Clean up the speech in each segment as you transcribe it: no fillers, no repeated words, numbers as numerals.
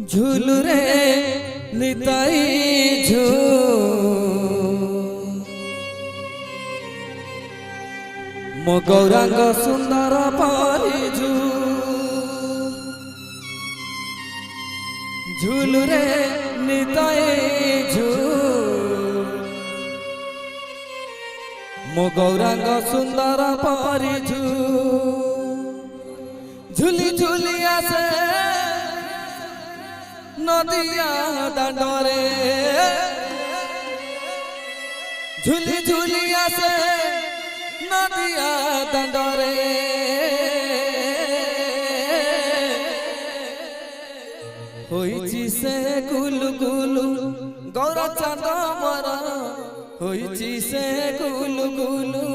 झूलू रे निताई मो गौरांग सुंदर परिझू झूलू रे निताई मो गौरांग सुंदर परिझू झूली झूली आसे नदिया दांडरे झूली झूली आसे नदिया दांडरे होइची से गुलु गुलु गौरा चांद मरा होइची से गुलु गुलु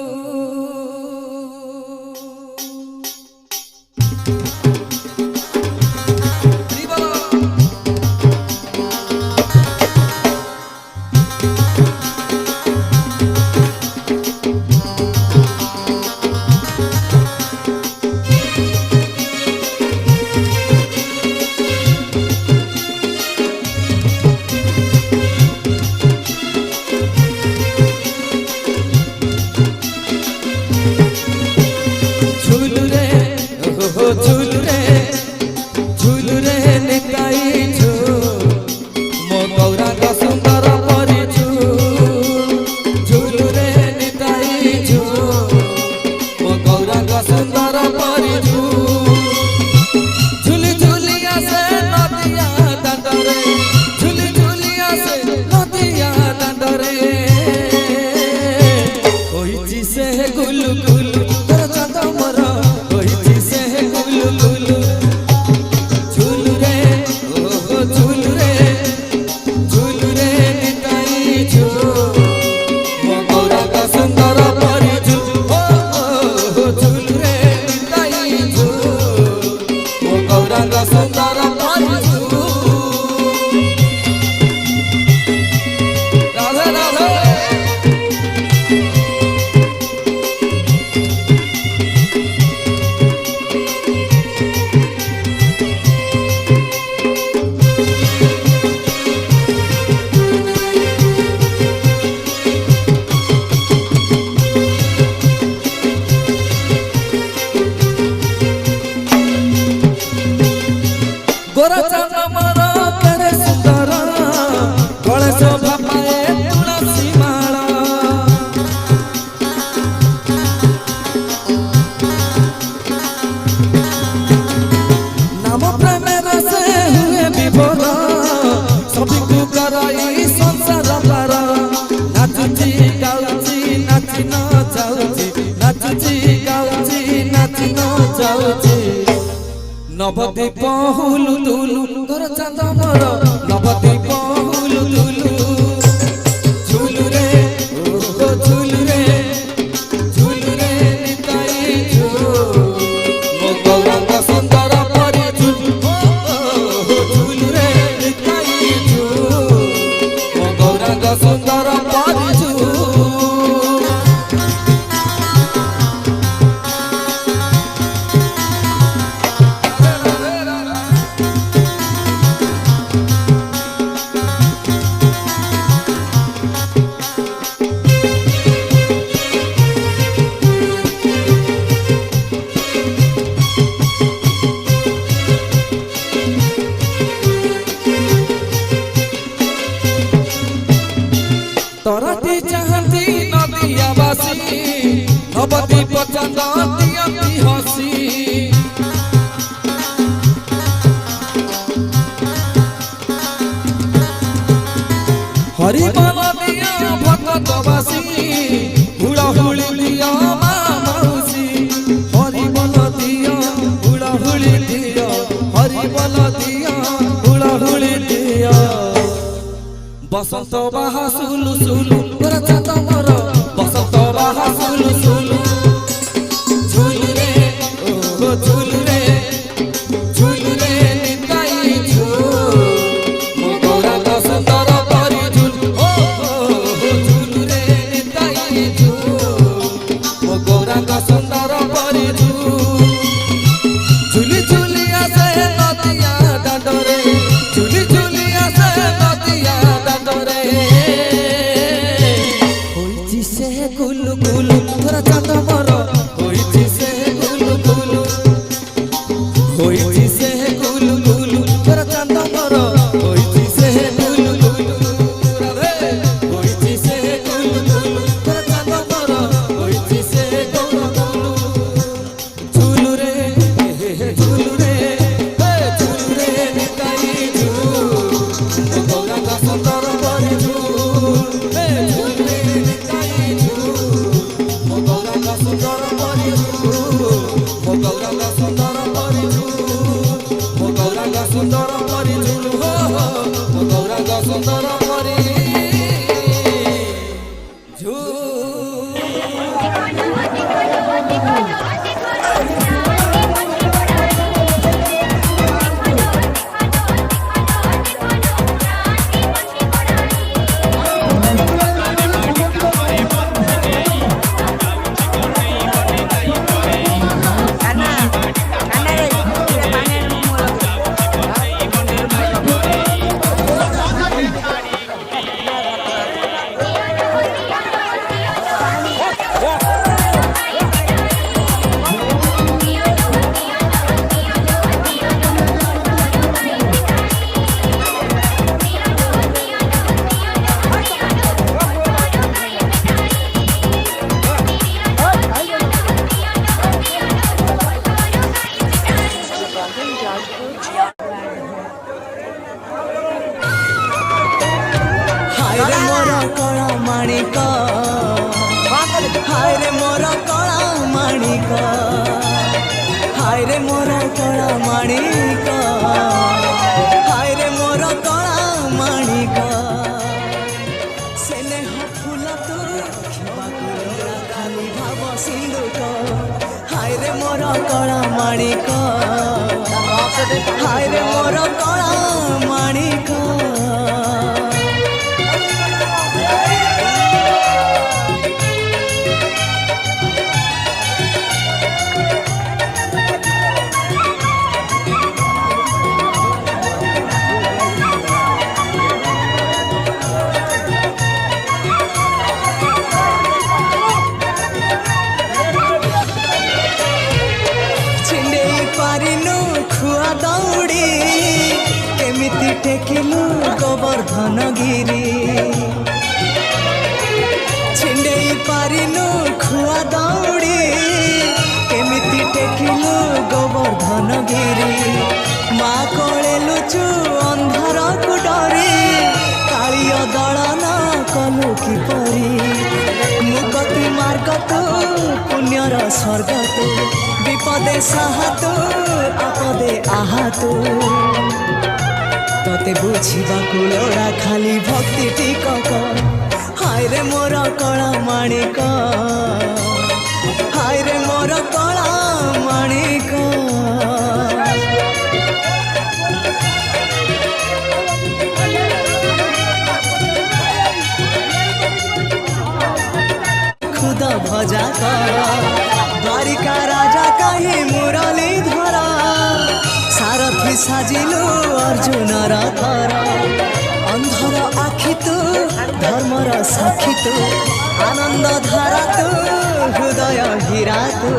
झूलू रे निताई झू मो गौरांग सुंदर परिझू झूलू रे निताई झू मो गौरांग सुंदर परिझू झूली झूली आसे नदिया दांडरे झूली झूली आसे नदिया दांडरे होइची से गुलु गुलु तोर चांद मोरा होइची से गुलु गुलु गोरा चांद मरा करे सुंदर गणेश बापाए तुलसी माला नाम प्रेम रसे हुए विभोर सभी को कराई संसार पार नाचुची गाउची नाची न जाउची नाचुची गाउची नाची न जाउची नवदीप हुलु तुलु तोर चांद मोर नवदीप हुलु तुलु झूलू रे ओ झूलू रे निताई झू मो गौरांग सुंदर परिझू झूलू रे निताई झू मो गौरांग सुंदर परिझू तोराती चाहती नदिया बासी नवदीप चांद दियती हसी हरि बोल दिया भगत बासी हुड़ा हुड़ी दिया मामौसी हरि बोल दिया हुड़ा हुड़ी दिया हरि बोल दिया हुड़ा हुड़ी दिया बसंत बाहा सुलु सुलु तोर चांद मोर बसंत बाहा सुलु सुलु झूलू रे ओ झूलू रे निताई झू मो गौरांग सुंदर परिझू झूलू रे निताई झू मो गौरांग सुंदर परिझू झूली झूली आसे नदिया दांडरे परी झुलु हो मो गौरांग सुंदर परी माणिक हाय रे मोर कला माणिक हाय रे मोर कला माणिक हाय रे मोर कला माणिक स्नेह फूल तू खाली भाव सिंधुक हाय रे मोर कला माणिक हाय रे मोर कला माणिक खुआ दौड़ी केमिति टेकिलु गोवर्धन गिरी छिंडेई पारिनु खुआ दौड़ी केमिति टेकिलु गोवर्धन गिरी माँ कोले लुचु अंधार को डरी कालिय दलन कलु किपरी मुकति मार्ग तू पुण्यर स्वर्ग तू विपदे साहातु आपदे आहातु तते बुझिबाकु लोड़ा खाली भक्ति टिकक हाय रे मोर कला माणिक हाय रे मोर कला माणिक खुद भजा कर द्वारिका राजा कहीं मुरली धरा सारथी साजिलु अर्जुन रथर अंधर आखि तू धर्मर साक्षी तू आनंद धारा तू हृदय हीरा तू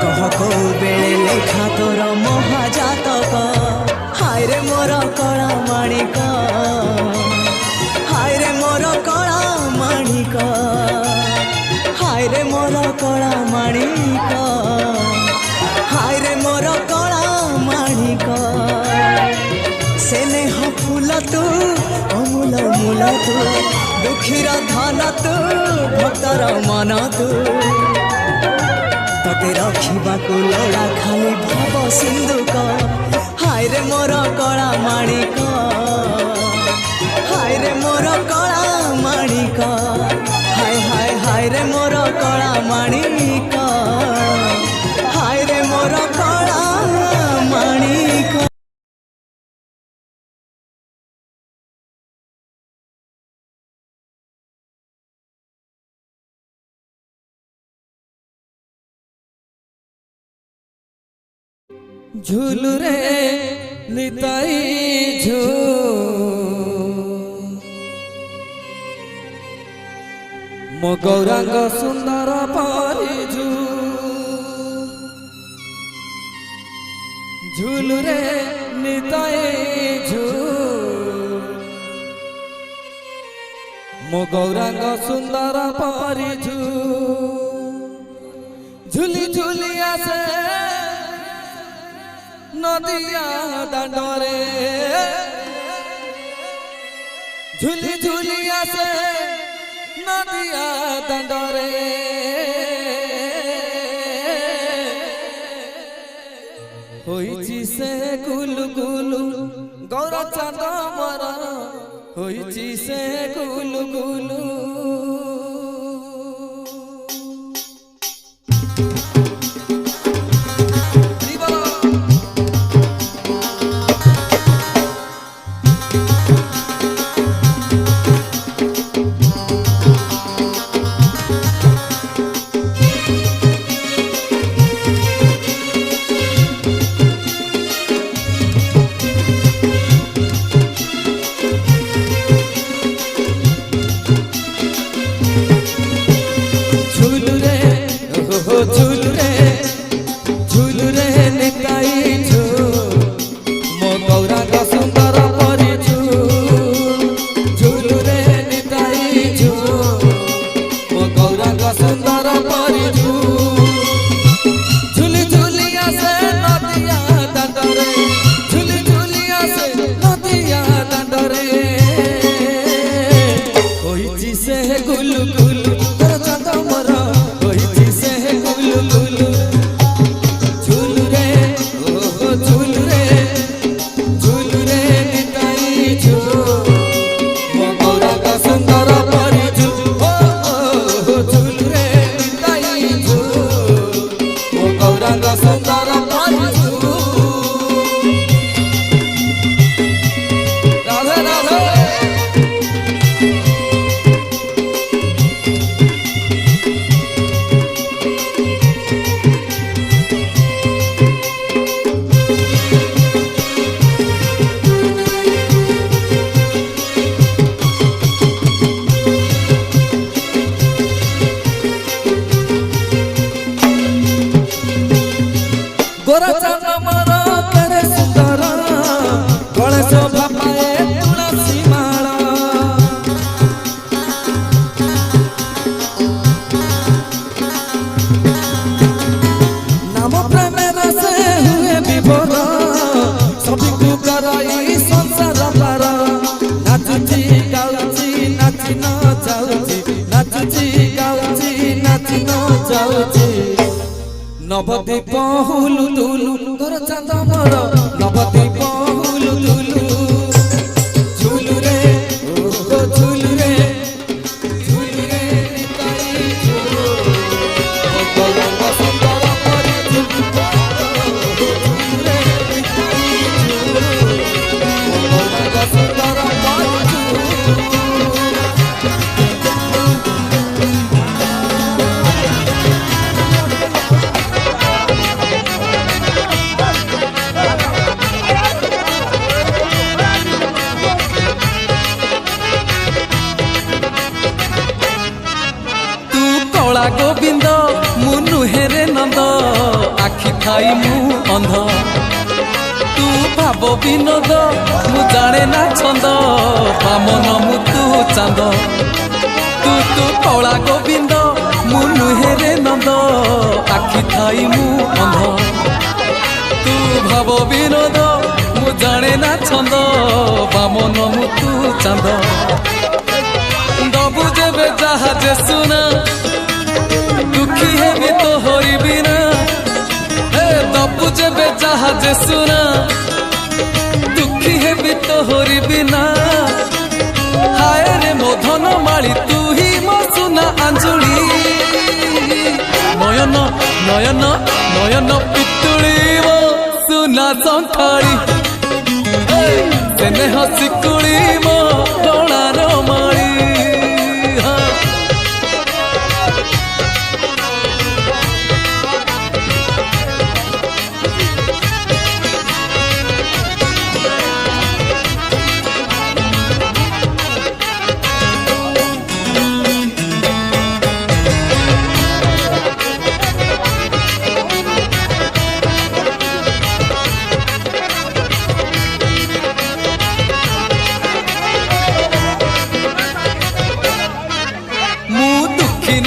कह को बेले लेखा तोर महाजातक हाय रे मोर कला माणिक हाय रे मोर कला माणिक हाय रे मोर कला माणिक हाय रे मोर कला माणिक स्नेह फूल तू अमूल मूल तू दुखीर धन तू भक्तर मन तू तते रखिबाकु लोड़ा खाली भाव सिंधुक हाय रे मोर कला माणिक हाय रे मोर कला माणिक हाय हाय हाय रे मोर कला माणिक हाय रे मोर कला माणिक झूलु रे निताई मो गौरांग सुंदर परी झूलु रे निताई मो गौरांग सुंदर परी झूली झूली आसे नदिया दांडरे झूली झूली आसे नदिया दांडरे होइछि से गुलगुली गौरा चांद मरा होइची से गुलु गुलु झूलू रे निकाई झूल मो गौरा का सुंदर परी झूलू रे निकाई झूल मो गौरा का सुंदर परी झूली झूलिया से नदिया दादरे झूली झूलिया से नदिया दादरे होइची से गुलु गुलु तोर चांद मरा होइची से गुलु गुलु झूलू रे झूलू रे निताई झूल मो गौरा का सुंदर परी झूलू रे निताई झूल मो गौरा का सुंदर परी राधे राधे गोरा चांद मरा करे सुंदर गणेश बापाए तुलसी माला नाम प्रेम से हुए विभोर सभी को कराई संसार पार नाचुची गाउची नाची न जाउची नाचुची गाउची नाची न जाउची नवदीप हुलु दुलु तोर चांद मर नवदीप हुलु दुलु झूलू रे झूलू रे निताई झूल मो गौरा का सुंदर परी झूलू रे निताई झूल मो गौरा का सुंदर परी कला गोविंद मुनु हेरे नंद आखि खाई मु अंध तू भाव विनोद मु जाने ना छंद बामन मु तू चांद तू कला गोविंद मुनु हेरे नंद आखि खाई मु अंध तू भाव विनोद मु जाने ना छंद बामन मु तू चांद दबु जेबे जहाज सुना दुखी है भी तो होई बिना दबु जेबे जहाज सुना दुखी है भी तो होई बिना हाय रे मोधन माली तू ही मो सुना अंजुली नयन नयन नयन पितुली मो सुना संखाली तेने हसी कुली मो डोलार माली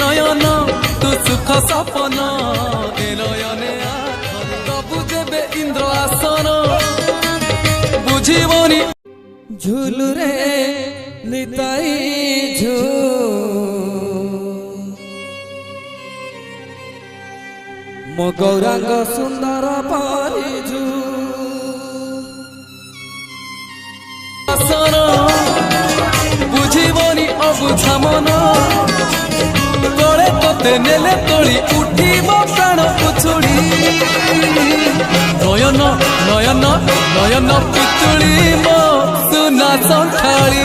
नयन तू सुख सपन ए नयने दबु जेबे इंद्र आसन बुझिबनी झूलू रे निताई झूल मो गौरांग सुंदर परी झूल बुझा मन तले तोते नेले तोड़ी उठिब प्राण पुछुड़ी नयन नयन नयन पितुड़ी मो सुना संठाड़ी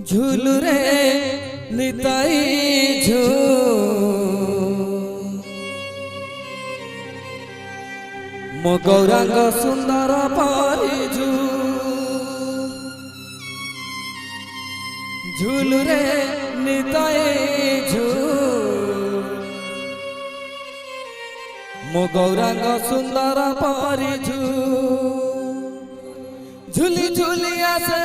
झूल रे निताई मो गौरांग सुंदर परिझू झूल रे निताई मो गौरांग सुंदर परिझू झूली झूली आसे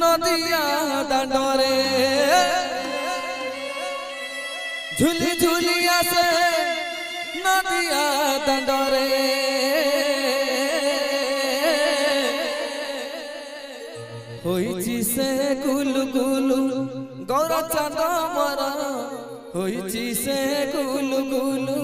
नदिया दांडरे झूली झूली आसे नदिया दांडरे होइची से गुलु गुलु गौरा चांद मरा होइची से गुलु गुलु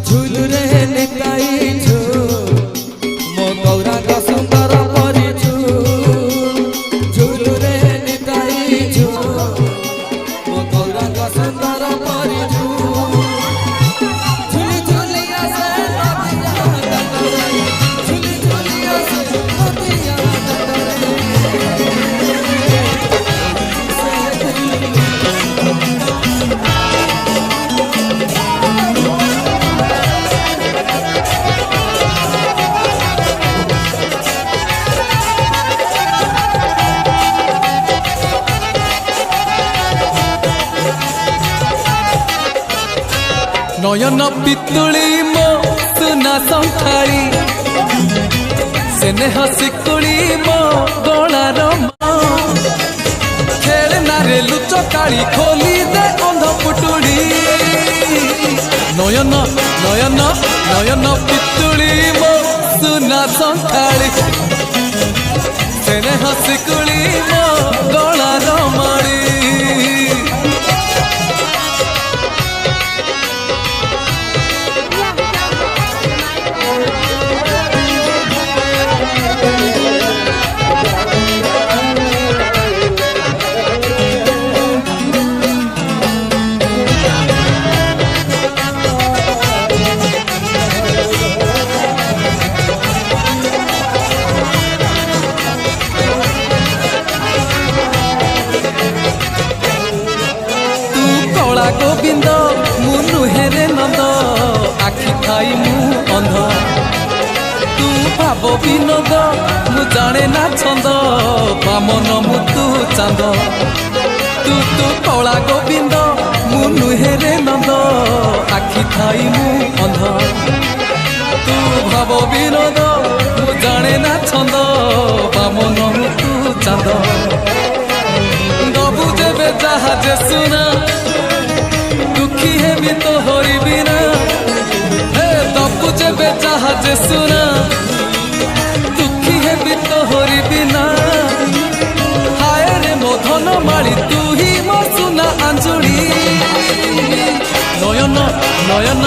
झूल रे निताई झू मो गौरांग सुंदर परिझू झूल रे निताई झू मो गौरांग सुंदर परिझू झूली झूली आसे नदिया दांडरे झूली झूली आसे नदिया नयन पितुड़ी मो सुना संठाड़ी स्नेह शिकुड़ी मो गलार काली खोली दे अंध पुटुड़ी नयन नयन नयन पितुड़ी मो सुना संखाड़ी सेने हसिकुड़ी मो गला रमाड़ी गोविंद मुनु हेरे नंद आखि खाई मु अंध तू भाव विनोद मु जाने ना छंद बामन मुतु चांद तू तू कला गोविंद मुनु हेरे नंद आखि खाई मु अंध तू भाव विनोद मु जाने ना छंद बामन मुतु चांद गबु जेबे जहाजे सुना दुखी है भी तो होरी बिना हे दबु जेबे जहाजे सुना दुखी है भी तो होरी बिना हाय रे मो धन माली तू ही मो सुना अंजुड़ी नयन नयन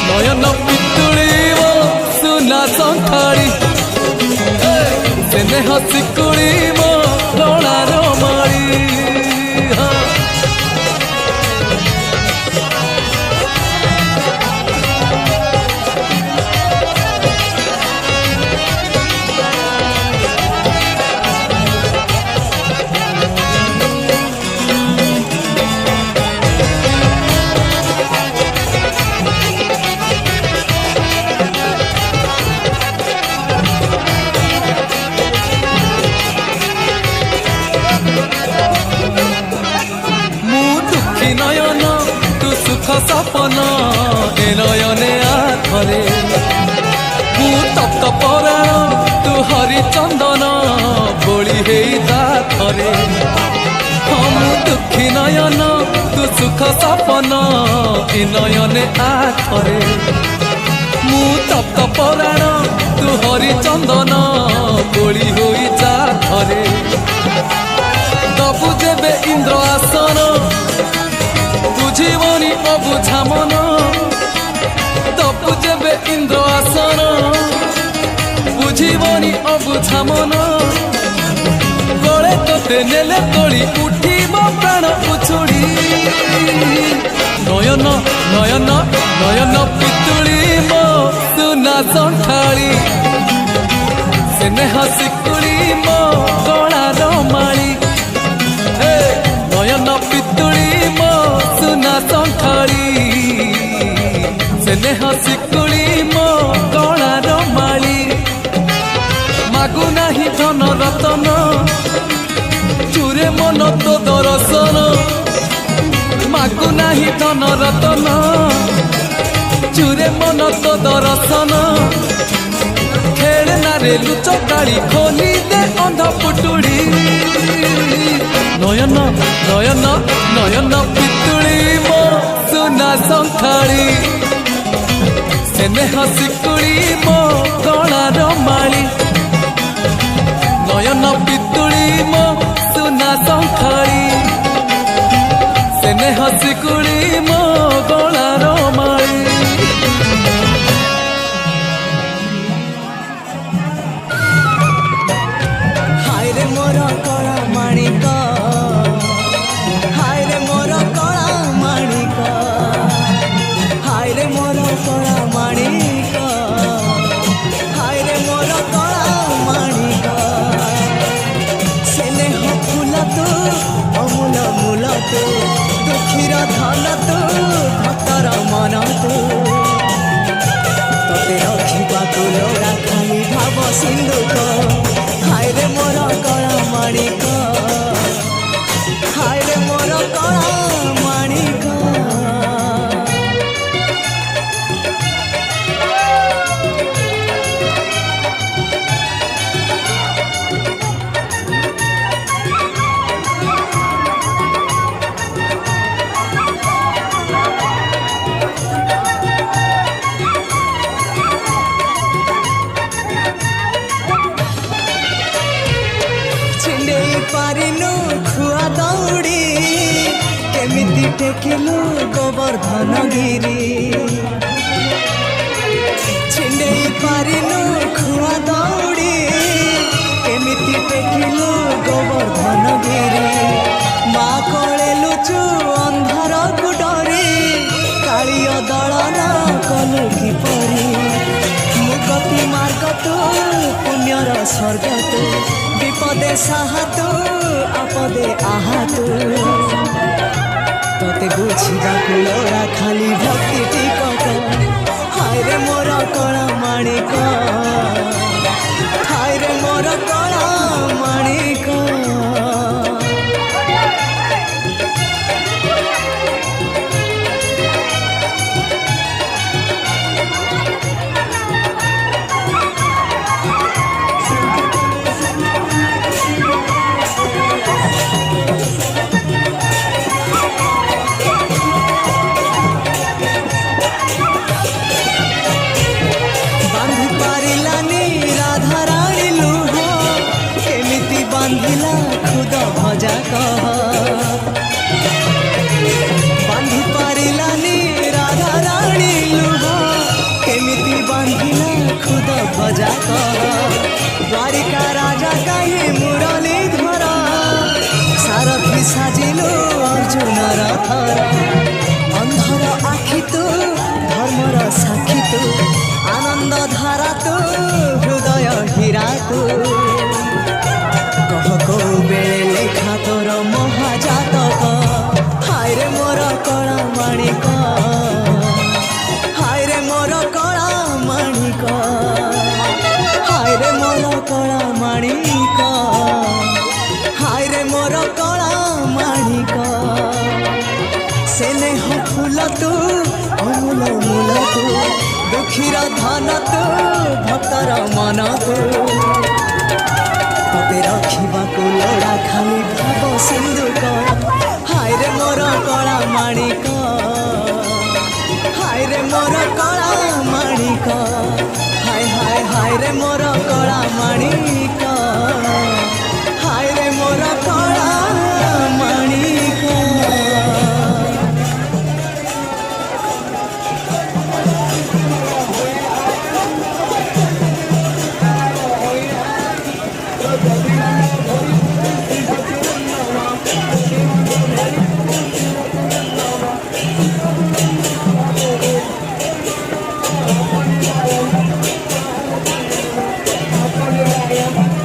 नयन पितुड़ी मो सुना संखाड़ी सेने हसिकुड़ी मो गला रमाड़ी नयन तू सुख सपन ए नयने आखरे मु तप्त पराण तू हरिचंदन बोली हेता थरे हम दुखी नयन तू सुख सपन ए नयने आखरे मु तप्त पराण तू हरिचंदन बोली होई जा थरे दबु जेबे इंद्र आसन बुझीबनी अबुझा मन दबु जेबे इंद्र आसन बुझीबनी अबुझा मन गले तोते नेले तोड़ी उठीब प्राण उछुड़ी नयन नयन नयन पितुड़ी मो सुना संखाड़ी सेने हसिकुड़ी मो गला रमाड़ी नयन पितुड़ी मो सुना संखाड़ी सेने हसिकुड़ी मो गला रमाड़ी मागु नाही धन रतन चूरे मन तो दर्शन मागु नाही धन रतन चूरे मन तो दर्शन खेलना रे लुचकाड़ी खोली दे अंध पुटुड़ी नयन नयन नयन पितुड़ी मो सुना संखाड़ी सेने हसिकुड़ी मो गला रमाड़ी नयन पितुड़ी मो सुना संखाड़ी सेने हसिकुड़ी मो गला रमाड़ी हाय रे मोर कला माणिक हाय रे मोर कला माणिक हाय रे मोर कला माणिक हाय रे मोर कला माणिक सेने फूल तू अमूल मूल तू दुखीर धन तू भक्तर मन तू तोते रखा लोड़ा खाली भाव सिंधुक हाय रे मोर कला माणिक हाय रे मोर कला माणिक टेकिलु गोवर्धन गिरी छिंडेई पारिनु खुआ दौड़ी केमिति टेकिलु गोवर्धन गिरी माँ कोले लुचु अंधार को डरी कालिय दलन कलु किपरी मुक्ति मार्ग तू पुण्यर स्वर्ग तू विपदे साहा तू आपदे आहा तू तोते बुझा लोड़ा खाली भक्ति टिकट हाय रे मोर कला माणिक हाय रे मोर कला माणिक बांधिला खुद भजा कह बांधि पारिलानी राधा रानी लुह केमिति बांधिला खुद भजा कह द्वारिका राजा कहे मुरली धर सारथी साजिलु अर्जुन रथर अंधर आखि तू धर्मर साक्षी तू आनंद धारा तू हृदय हीरा तू को बेले लेखा तोर महाजातक हाय रे मोर कला माणिक हाय रे मोर कला माणिक हाय रे मोर कला माणिक हाय रे मोर कला माणिक स्नेह फूल तू अमूल मूल तू दुखीर धन तू भक्तर मन तू तोते रखिबाकु लोड़ा खाली भाव सिंधुक हाय रे मोर कला माणिक हाय रे मोर कला माणिक हाय हाय हाय रे मोर कला माणिक हाय रे मोर कला माणिक Yeah.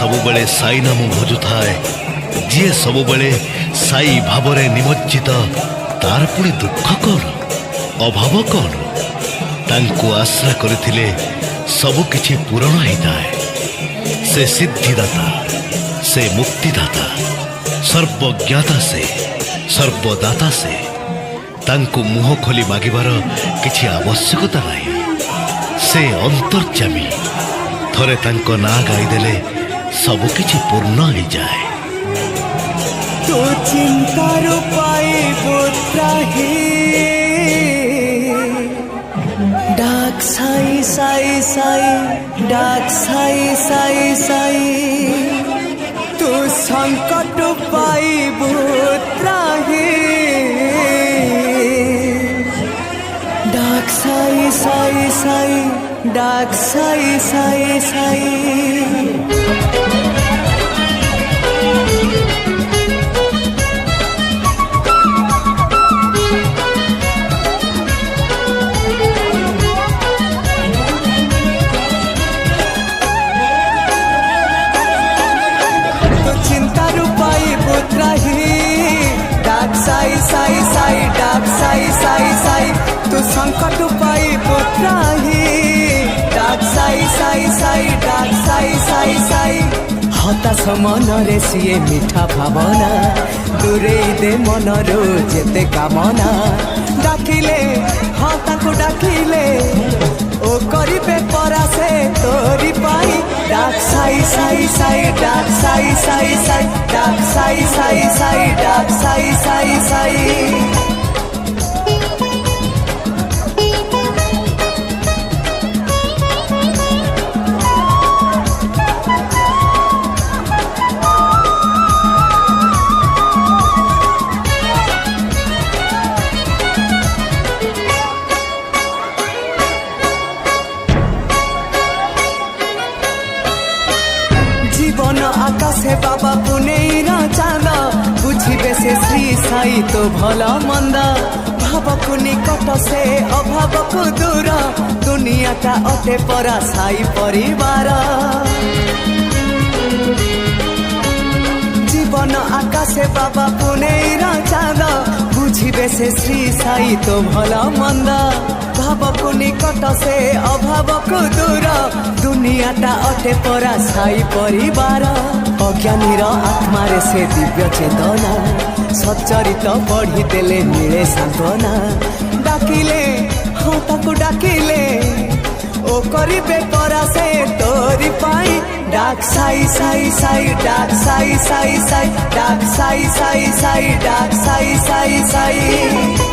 सबुबले साई नाम भजुए जी सबुबले साई भाव निमज्जित तार पुणी दुख कौन अभाव कौन तांको आश्रा करथिले सबुकिछि पूरण होइताए। से सिद्धिदाता से मुक्तिदाता सर्वज्ञाता से सर्वदाता से तांको मुह खोली मागिबार किछि आवश्यकता नहीं। से अंतर्जामी थरे तांको ना गाईदेले सबुकिछि पूर्ण हो जाए। तो चिंतार पाइबो त्राही डाक साई साई साई डाक साई साई साई तू संकट पाइबो त्राही डाक साई साई साई डाक साई साई साई। साई साई साई डाक साई साई साई तू संकट पाई पुत्राही डाक साई साई साई डाक साई साई साई। हताश मनरे सीए मिठा भावना दूरे दे मनरो जेते कामना डाकिले हताको डाकिले ओ करिबे परासे तोरी पाई डाक साई साई साई डाक साई साई साई डाक साई साई साई डाक साई साई साई। जीवन आकाशे बाबा पुनेर चांद बुझे से श्री साई तो भल मंद भाव को निकट से अभाव को दूर दुनिया का अटे परा साई परिवार। जीवन आकाशे बाबा पुनेर चांद बुझे से श्री साई तो भल मंद भाव को निकट से अभाव को दूर दुनियाटा अटे परा साई परिवार। अज्ञानीर आत्मारे से दिव्य चेतना सच्चरित पढ़ी देले मिले सांत्वना डाकिले हाँ ताकू डाकिले ओ करिबे परा से तोरी पाई डाक साई साई साई डाक साई साई साई डाक साई साई साई डाक साई साई साई।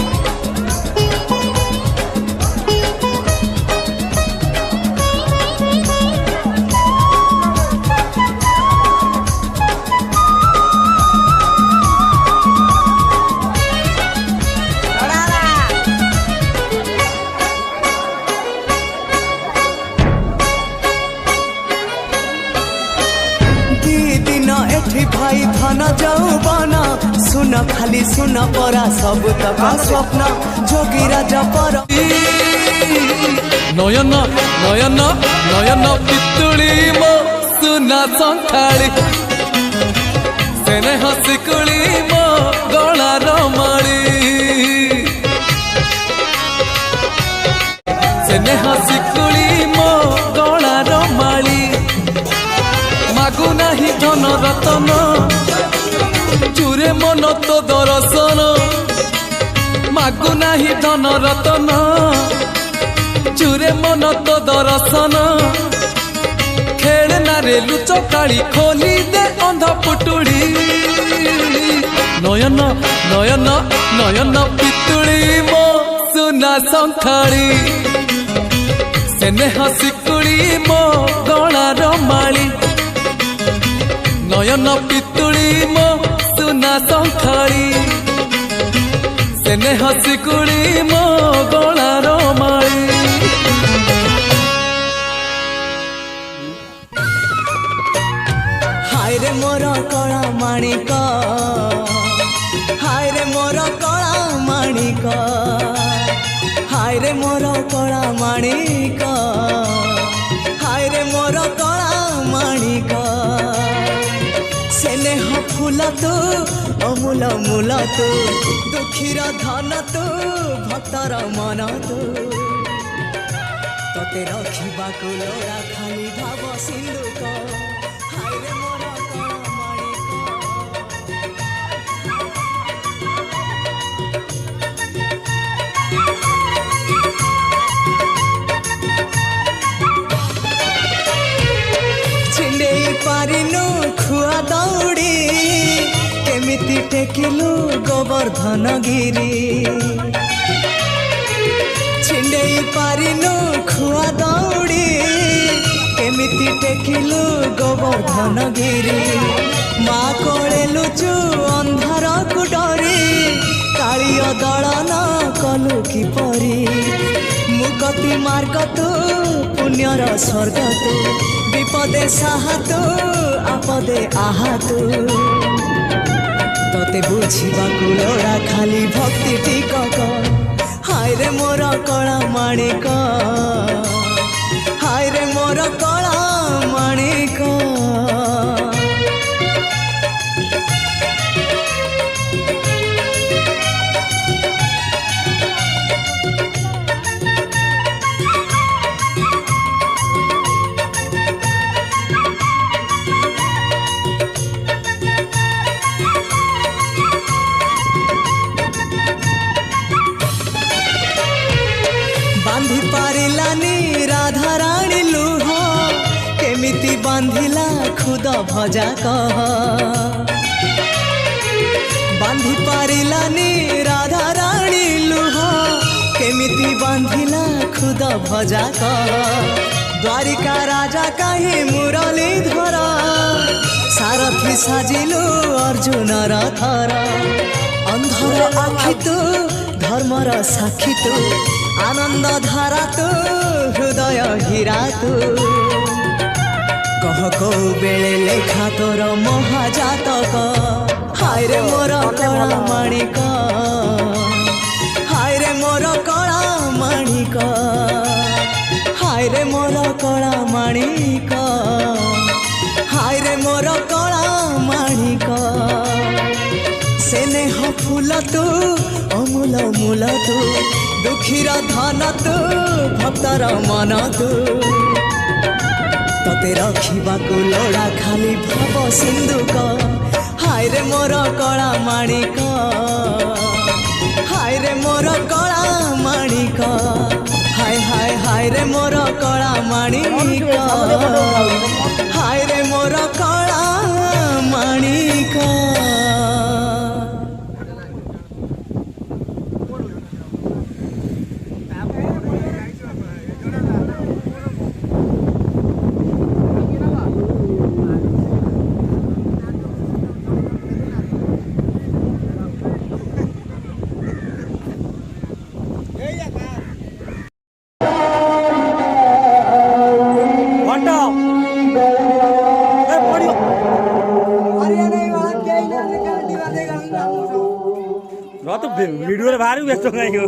एठी भाई धन जौवन सुन खाली सुन परा सब तक स्वप्न जोगी राजा पर नयन नयन नयन पितुली मो सुना संखाली सेने हसिकुली मो गला रमाली सेने हसिकुली मो गला रमाली मागु नाही धन रतन चूरे मन तो दर्शन मागु नाही धन रतन चूरे मन तो दर्शन खेलना रे लुचकाली खोली दे अंध पुटुड़ी नयन नयन नयन पितुड़ी मो सुना संखाली सेने हसिकुड़ी मो गला रमाली नयन पितुड़ी मो सुना संखाली सेने हसिकुड़ी मो गला रमाली। हाय रे मोर कला माणिक हाय रे मोर कला माणिक हाय रे मोर कला माणिक हाय रे मोर कला माणिक। फूल तू अमूल मूल तू दुखीर धन तू भक्तर मन तू तोते रखिबाकु लोड़ा खाली भाव सिंधुक हाय रे मोर कण छिंडेई पारिनु खुआ दौड़ी केमिति टेकिलु गोवर्धन गिरी छिंडेई पारिनु खुआ दौड़ी केमिति टेकिलु गोवर्धन गिरी माँ कोले लुचु अंधार को डरी कालिय दलन कलु किपरी मुगति मार्ग तू पुण्यर स्वर्ग तू विपदे साहा तू आपदे आहा तू तोते बुझिबाकु लोड़ा खाली भक्ति टिकक हाय रे मोर कला माणिक हाय रे मोर कला माणिक बांधी पारिलानी राधा रानी लुह केमिति बांधिला खुद भजा कह बांधी पारिलानी राधा रानी लुह केमिति बांधिला खुद भजा कह द्वारिका राजा कहीं मुरली धर सारथी साजिलु अर्जुन रथर अंधर आखि तू धर्मर साक्षी तू आनंद धारा तू हृदय हीरा तू कह को बेले लेखा तोर महाजातक हाय रे मोर कला माणिक हाय रे मोर कला माणिक हाय रे मोर कला माणिक हाय रे मोर कला माणिक स्नेह फूल तू अमूल मूल तू दुखीर धन तू भक्तर मन तू तोते रखिबाकु लोड़ा खाली भाव सिंधुक हाय रे मोर कला माणिक हाय रे मोर कला माणिक हाय हाय हाय रे मोर कला माणिक हाय रे मोर कला माणिक तो वीडियो बाहर व्यस्त हो गई हो